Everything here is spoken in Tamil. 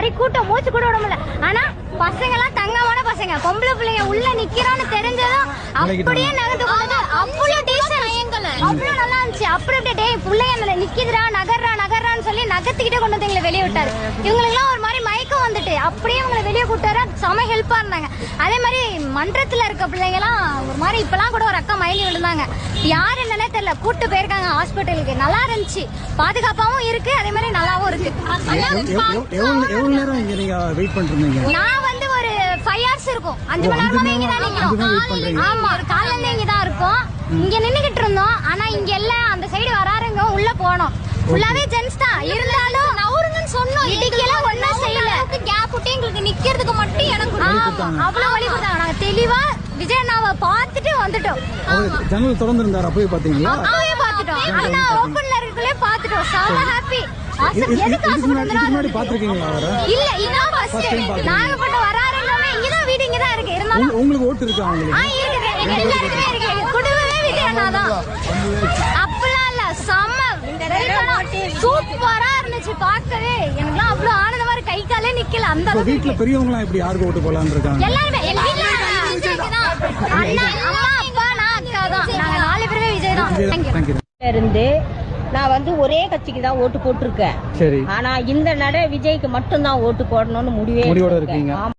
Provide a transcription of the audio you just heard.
மாதிரி கூட்டம் மூச்சு கூட விட முடியல. ஆனா பசங்க எல்லாம் தங்கமான பசங்க, பொம்பளை பிள்ளைங்க உள்ள நிக்கிறான்னு தெரிஞ்சதும் அப்படியே நகர்ந்து போனது. அவ்வளவு டீசன்ட், அவ்வளவு நல்லா இருந்துச்சு. அப்படி டேய் பிள்ளைங்க நிக்குதுடா நகர்றான்னு சொல்லி நகர்த்திக்கிட்டே கொண்டு வந்து எங்களை வெளியே விட்டாரு. இவங்களுக்கு எல்லாம் ஒரு மாதிரி மயக்கம் வந்துட்டு அப்படியே இவங்களை வெளியே கூட்டாரு. செம ஹெல்ப்பா இருந்தாங்க. அதே மாதிரி மன்றத்துல இருக்க பிள்ளைங்க எல்லாம் ஒரு மாதிரி இப்பெல்லாம் கூட ஒரு அக்கா மயங்கி விழுந்தாங்க. யாரு என்னன்னே தெரியல, கூட்டு போயிருக்காங்க ஹாஸ்பிட்டலுக்கு. நல்லா இருந்துச்சு, பாதுகாப்பாவும் இருக்கு, அதே மாதிரி நல்லாவும் இருக்கு. நான் வந்து ஒரு 5 hours இருக்கும், 5 மணி நேரமாவே இங்க தான் நிக்கிறோம். ஆமா, காலையில இருந்து இங்க தான் இருக்கோம். இங்க நின்னுகிட்டு இருந்தோம். ஆனா இங்க எல்லாம் அந்த சைடு வராருங்க, உள்ள போனோம். ஃபுல்லாவே ஜென்ஸ் தான் இருந்தாலும் நவுருங்கன்னு சொன்னோம். இடிக்கலாம் ஒண்ணும் செய்யல. கேப் விட்டு எங்களுக்கு நிக்கிறதுக்கு மட்டும் எனக்கு அவ்வளவு வழி கொடுத்தாங்க. நாங்க தெளிவா விஜய் அண்ணாவை பார்த்துட்டு வந்துட்டோம். ஜன்னல் திறந்து இருந்தாரு, அப்பவே பாத்தீங்களா? அப்பவே பாத்துட்டோம். அண்ணா ஓபன்ல இருக்கலே பாத்துட்டோம். செம ஹாப்பி. முன்னாடி பாத்துருக்கீங்களா? இல்ல, இதான் ஃபர்ஸ்ட். நாகப்பட்டினம் வராருங்கவே இங்கதான் வீடு இங்கதான் இருக்கு. இருந்தாலும் உங்களுக்கு ஓட்டு இருக்கா? இருக்குது, எல்லாருக்குமே இருக்கு. குடும்பமே விஜய் அண்ணா தான். அப்பெல்லாம் இல்ல, செம சூப்பரா இருந்துச்சு பார்க்கவே. எனக்குலாம் அவ்வளவு ஆனந்தமா இருக்கு. கை காலே நிக்கல அந்த அளவுக்கு. வீட்ல பெரியவங்க எல்லாம் எப்படி யாருக்கு ஓட்டு போலான்னு இருக்காங்க? எல்லாருமே எங்க வீட்ல அண்ணா, அம்மா, அப்பா, நான், அக்கா தான். நாங்க 4 பேருமே விஜய் தான். இருந்து நான் வந்து ஒரே கட்சிக்கு தான் ஓட்டு போட்டிருக்கேன். சரி. ஆனா இந்த நட விஜய்க்கு மட்டும் தான் ஓட்டு போடணும்னு முடிவோட இருக்கீங்க.